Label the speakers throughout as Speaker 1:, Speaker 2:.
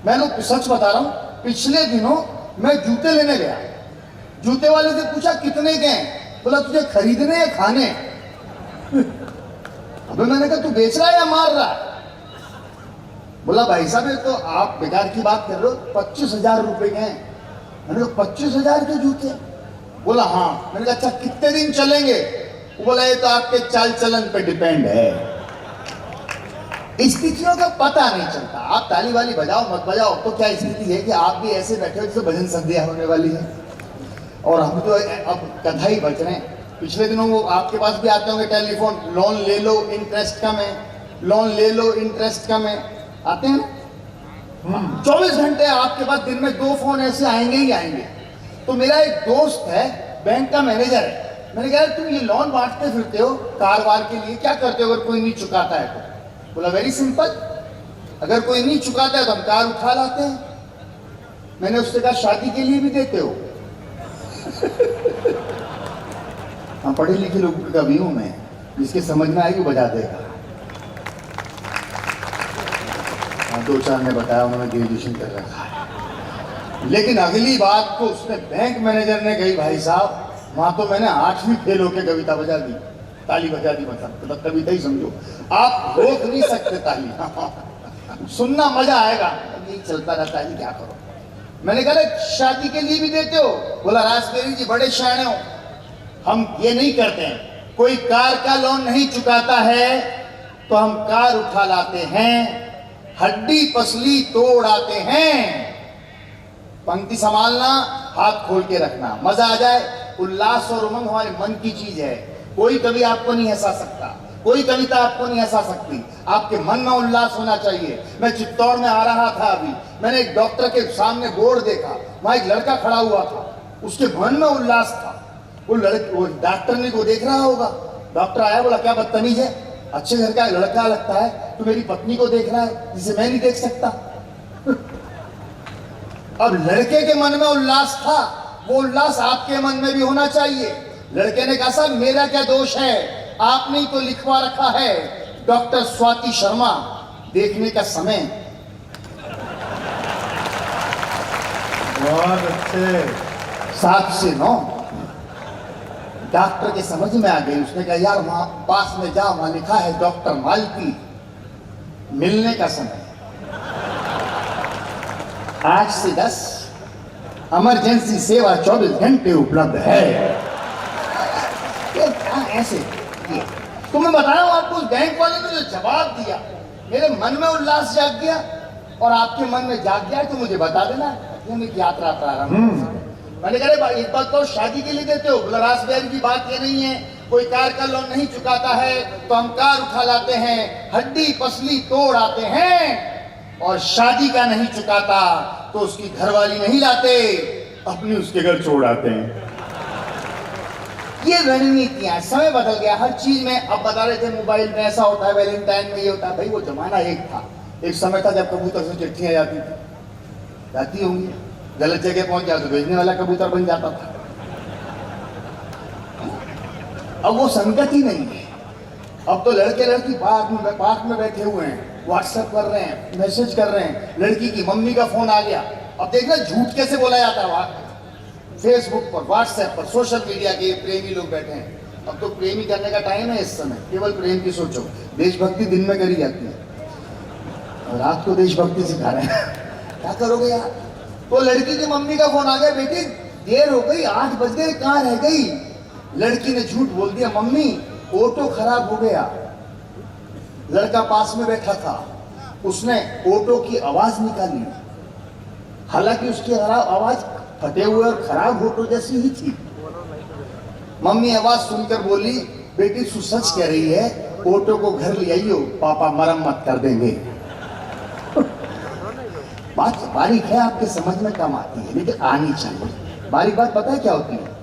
Speaker 1: मैंने सच बता रहा हूं, पिछले दिनों मैं जूते लेने गया, जूते वाले से पूछा कितने के हैं, बोला तुझे खरीदने या खाने। अबे मैंने कहा तू बेच रहा है या मार रहा है? बोला भाई साहब ये तो आप बेकार की बात कर रहे हो, 25,000 रुपए के हैं। मैंने कहा 25,000 के जूते? बोला हाँ। मैंने कहा अच्छा कितने दिन चलेंगे? वो बोला ये तो आपके चाल चलन पे डिपेंड है। स्थितियों का पता नहीं चलता। आप ताली वाली बजाओ मत बजाओ, तो क्या स्थिति है कि आप भी ऐसे बैठे हो जैसे भजन संध्या होने वाली है, और हम तो अब कथा ही बच रहे हैं। पिछले दिनों वो आपके पास भी आते होंगे टेलीफोन, लोन ले लो इंटरेस्ट कम है, लोन ले लो इंटरेस्ट कम है, आते हैं ना। 24 घंटे आपके पास दिन में 2 फोन ऐसे आएंगे ही आएंगे। तो मेरा एक दोस्त है, बैंक का मैनेजर है। मैंने कहा तुम ये लोन बांटते फिरते हो कार वार के लिए, क्या करते हो अगर कोई नहीं चुकाता है तो? बोला वेरी सिंपल, अगर कोई नहीं चुकाता है तो हम कार उठा लाते हैं। मैंने उससे कहा शादी के लिए भी देते हो? हाँ पढ़े लिखे लोगों का कवि हूं मैं, जिसके समझ में आएगी बजा देगा। हाँ 2-4 ने बताया उन्होंने ग्रेजुएशन कर रखा है। लेकिन अगली बात तो उसने बैंक मैनेजर ने कही भाई साहब वहां तो मैंने 8वीं फेल होकर कविता बजा दी, ताली बजा दी, मतलब कविता ही समझो, आप रोक नहीं सकते ताली। सुनना मजा आएगा, यही चलता रहता है, क्या करो। मैंने कहा शादी के लिए भी देते हो? बोला राजबेरी जी बड़े शाणे हो, हम ये नहीं करते हैं, कोई कार का लोन नहीं चुकाता है तो हम कार उठा लाते हैं, हड्डी पसली तोड़ आते हैं। पंक्ति संभालना, हाथ खोल के रखना, मजा आ जाए। उल्लास और उमंग हमारे मन की चीज है। कोई कवि आपको नहीं हंसा सकता, कोई कविता आपको नहीं हंसा सकती, आपके मन में उल्लास होना चाहिए। मैं चित्तौड़ में आ रहा था अभी, मैंने एक डॉक्टर के सामने बोर्ड देखा, वहां एक लड़का खड़ा हुआ था, उसके मन में उल्लास था। वो डॉक्टर ने को देख रहा होगा, डॉक्टर आया बोला क्या बदतमीज है, अच्छे घर का लड़का लगता है, तू मेरी पत्नी को देख रहा है जिसे मैं नहीं देख सकता। अब लड़के के मन में उल्लास था, वो उल्लास आपके मन में भी होना चाहिए। लड़के ने कहा साहब मेरा क्या दोष है, आपने तो लिखवा रखा है डॉक्टर स्वाति शर्मा, देखने का समय।
Speaker 2: बहुत अच्छे।
Speaker 1: 7 से 9। डॉक्टर के समझ में आ गई, उसने कहा यार वहां पास में जा, वहां लिखा है डॉक्टर मालती, मिलने का समय 8 से 10, इमरजेंसी सेवा 24 घंटे उपलब्ध है। ऐसे तो मैं बता रहा हूं आपको, उस बैंक वाले ने जो जवाब दिया मेरे मन में उल्लास जाग गया, और आपके मन में जाग गया तो मुझे बता देना, मैं यात्रा प्रारंभ। मैंने कहा एक बात तो शादी के लिए देते हो? बोला राजबेरी की बात ये नहीं है, कोई कार का लोन नहीं चुकाता है तो हम कार उठा लाते हैं, हड्डी पसली तोड़ आते हैं, और शादी का नहीं चुकाता तो उसकी घरवाली नहीं लाते, अपनी उसके घर छोड़ आते हैं। ये रणनीतियां, समय बदल गया हर चीज में। अब बता रहे थे मोबाइल में ऐसा होता है, वैलेंटाइन में ये होता है। भाई वो जमाना एक था, एक समय था जब कबूतर से चिट्ठियां जाती होंगी, गलत जगह पहुंच जाए तो भेजने वाला कबूतर बन जाता था। अब वो संगत ही नहीं है। अब तो लड़के लड़की पार्क में बैठे हुए हैं, व्हाट्सएप कर रहे हैं, मैसेज कर रहे हैं, लड़की की मम्मी का फोन आ गया। अब देखना झूठ कैसे बोला जाता है, फेसबुक पर, व्हाट्सएप पर, सोशल मीडिया के प्रेमी लोग बैठे हैं। अब तो प्रेमी करने का टाइम है इस समय, केवल प्रेम की सोचो। देशभक्ति दिन में करी जाती है और रात को देशभक्ति सिखा रहे हैं, क्या करोगे यार। तो लड़की की मम्मी का फोन आ गया, बेटी देर हो गई, 8 बज गए, कहाँ रह गई? लड़की ने झूठ बोल दिया, मम्मी ऑटो खराब हो गया। लड़का पास में बैठा था, उसने ऑटो की आवाज निकाली, हालांकि उसकी आवाज फटे हुए और खराब ऑटो जैसी ही थी। मम्मी आवाज सुनकर बोली, बेटी तू सच कह रही है, ऑटो को घर ले आइयो, पापा मरम्मत कर देंगे। बात बारीक है, आपके समझ में कम आती है लेकिन आनी चाहिए। बारीक बात पता है क्या होती है?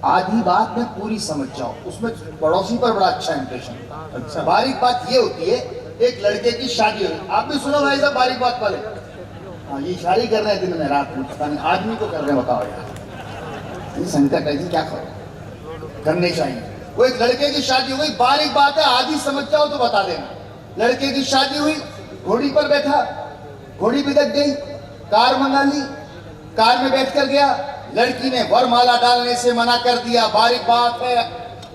Speaker 1: आधी बात में पूरी समझ जाओ, उसमें पड़ोसी पर बड़ा अच्छा इंप्रेशन। अच्छा, बारीक बात ये होती है, एक लड़के की शादी हो, आप भी सुनो भाई साहब बारीक बात वाले। हाँ ये शादी कर रहे हैं दिन में रात में, पता नहीं आदमी को कर रहे हैं, बताओ यार ये संकट है, क्या करो, करने चाहिए। वो एक लड़के की शादी हो गई, बारीक बात है, आधी समझ जाओ तो बता देना। लड़के की शादी हुई, घोड़ी पर बैठा, घोड़ी बिदक गई, कार मंगा ली, कार में बैठकर गया, लड़की ने वरमाला डालने से मना कर दिया। बारीक बात है,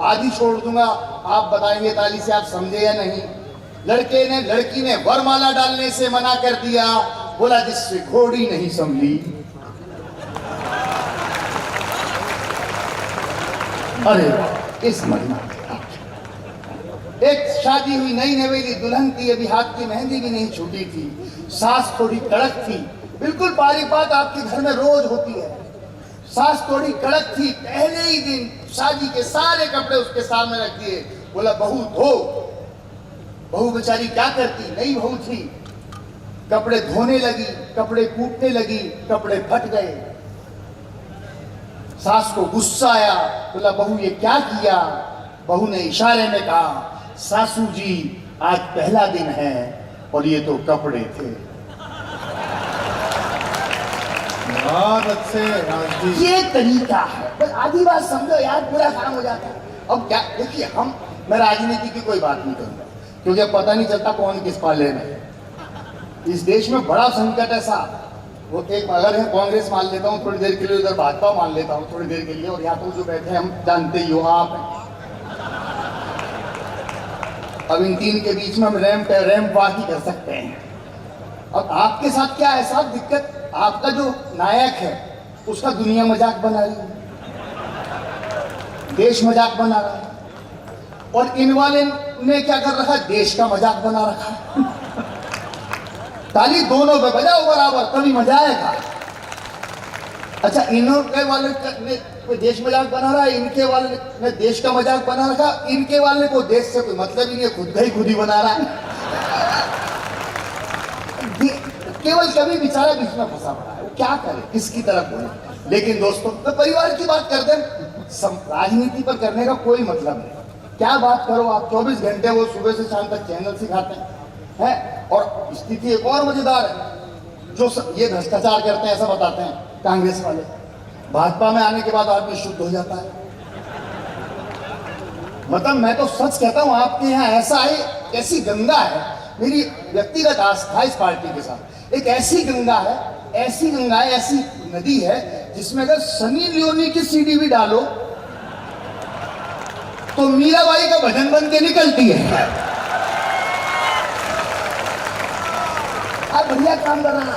Speaker 1: आधी छोड़ दूंगा, आप बताएंगे ताली से आप समझे या नहीं। लड़की ने वरमाला डालने से मना कर दिया, बोला जिससे घोड़ी नहीं संभली। अरे इस महीना एक शादी हुई, नई नवेली दुल्हन थी, अभी हाथ की मेहंदी भी नहीं छूटी थी, सास थोड़ी कड़क थी, बिल्कुल बारीक बात आपके घर में रोज होती है। सास थोड़ी कड़क थी, पहले ही दिन शादी के सारे कपड़े उसके सामने रख दिए, बोला बहू धो। बहू बेचारी क्या करती, नई बहू थी, कपड़े धोने लगी, कपड़े कूटने लगी, कपड़े फट गए। सास को गुस्सा आया, बोला बहू ये क्या किया। बहू ने इशारे में कहा, सासू जी आज पहला दिन है और ये तो कपड़े थे।
Speaker 2: बहुत अच्छे राजदीप।
Speaker 1: ये तरीका है, बस आधी बात समझो यार, पूरा काम हो जाता है। अब क्या देखिए, मैं राजनीति की कोई बात नहीं करूंगा क्योंकि अब पता नहीं चलता कौन किस पाले में है। इस देश में बड़ा संकट है साहब। वो एक अगर है कांग्रेस मान लेता हूँ थोड़ी देर के लिए, उधर भाजपा मान लेता हूँ थोड़ी देर के लिए, और यहाँ तो जो बैठे हम जानते ही हो आप हैं। अब इन तीन के बीच में हम रैंप वॉक ही कर सकते हैं। अब आपके साथ क्या है साहब दिक्कत, आपका जो नायक है उसका दुनिया मजाक बना रही है, देश मजाक बना रहा है, और इन वाले ने क्या कर रखा है, देश का मजाक बना रखा है। ताली दोनों पे बजाओ बराबर, तभी मजा आएगा। अच्छा, इनके वाले ने कोई देश मजाक बना रहा है, इनके वाले ने देश का मजाक बना रखा, इनके वाले को देश से कोई मतलब ही नहीं है, खुद ही बना रहा है। केवल कभी बेचारा बीच में फंसा पड़ा है, वो क्या करे, किसकी तरफ बोले। लेकिन दोस्तों तो परिवार की बात करते हैं, राजनीति पर करने का कोई मतलब नहीं। क्या बात करो आप, 24 घंटे वो सुबह से शाम तक चैनल सिखाते हैं। और स्थिति एक और मजेदार है, जो ये भ्रष्टाचार करते हैं ऐसा बताते हैं कांग्रेस वाले, भाजपा में आने के बाद आदमी शुद्ध हो जाता है। मतलब मैं तो सच कहता हूं, आपके यहाँ ऐसा है, ऐसी गंगा है, मेरी व्यक्तिगत आस्था इस पार्टी के साथ, एक ऐसी गंगा है, ऐसी नदी है जिसमें अगर सनी लियोनी की सीडी भी डालो तो मीराबाई का भजन बन के निकलती है। आप बढ़िया काम कर रहा।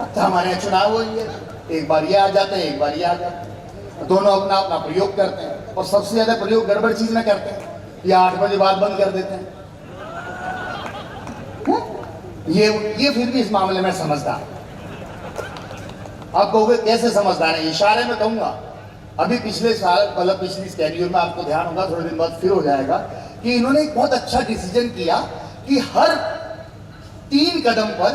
Speaker 1: अब तो हमारे यहाँ चुनाव हो रही है, एक बार ये आ जाते हैं, एक बार ये आ जाते हैं, दोनों अपना अपना प्रयोग करते हैं, और सबसे ज्यादा प्रयोग गड़बड़ चीज में करते हैं, या 8 बजे बाद बंद कर देते हैं। ये फिर भी इस मामले में समझदार। आप कहोगे कैसे समझदार है, इशारे में कहूंगा। अभी पिछले साल मतलब पिछली स्केड्यूल में आपको ध्यान होगा, थोड़े दिन बाद फिर हो जाएगा, कि इन्होंने एक बहुत अच्छा डिसीजन किया कि हर 3 कदम पर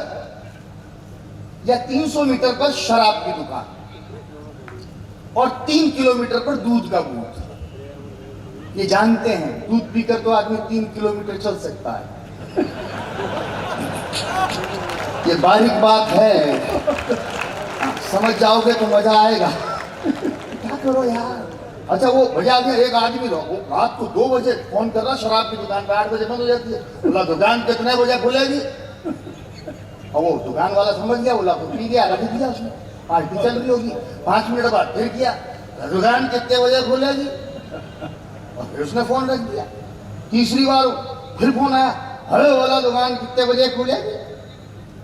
Speaker 1: या 300 मीटर पर शराब की दुकान, और 3 किलोमीटर पर दूध का बूथ। ये जानते हैं दूध पीकर तो आदमी 3 किलोमीटर चल सकता है। ये बारीक बात है, समझ जाओगे तो मजा आएगा। क्या करो यार। अच्छा, वो भैया एक आदमी वो रात को 2 बजे फोन कर रहा, शराब की दुकान पर 8 बजे बंद हो जाती है। बोला दुकान कितने बजे खुलेगी, और वो दुकान वाला समझ गया, बोला तो पी गया, रख दिया उसने, पार्टी चल रही होगी। 5 मिनट बाद फिर किया, दुकान कितने बजे खुलेगी, और फिर उसने फोन रख दिया। तीसरी बार फिर फोन आया, अरे बोला दुकान कितने बजे खुलेगी।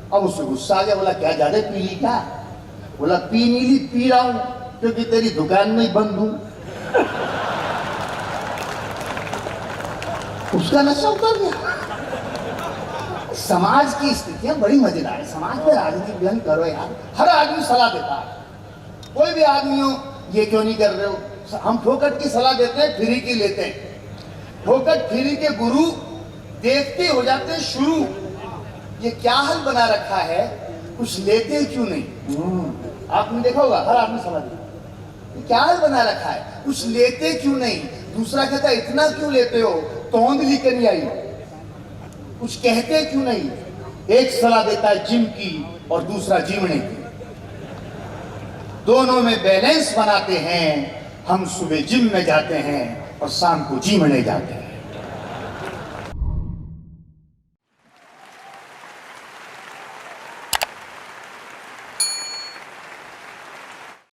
Speaker 1: अब उससे गुस्सा आ गया, बोला क्या ज्यादा पी ली क्या। बोला पी नहीं ली, पी रहा हूं क्योंकि तेरी दुकान में ही बंद हूं। उसका नशा उतर गया। समाज की स्थितियां बड़ी मजेदार है। समाज में राजनीति व्यंग करो यार, हर आदमी सलाह देता है। कोई भी आदमी हो, ये क्यों नहीं कर रहे हो। हम फोकट की सलाह देते हैं, फ्री की लेते हैं। फोकट फ्री के गुरु देखते हो जाते हैं शुरू। ये क्या हल बना रखा है, कुछ लेते क्यों नहीं। आपने देखा होगा, हर आदमी सलाह देता है, क्या हाल बना रखा है, कुछ लेते क्यों नहीं। दूसरा कहता है इतना क्यों लेते हो, तोंद लेकर नहीं आई, कुछ कहते क्यों नहीं। एक सलाह देता है जिम की और दूसरा जीवने की। दोनों में बैलेंस बनाते हैं। हम सुबह जिम में जाते हैं और शाम को जीवने जाते हैं।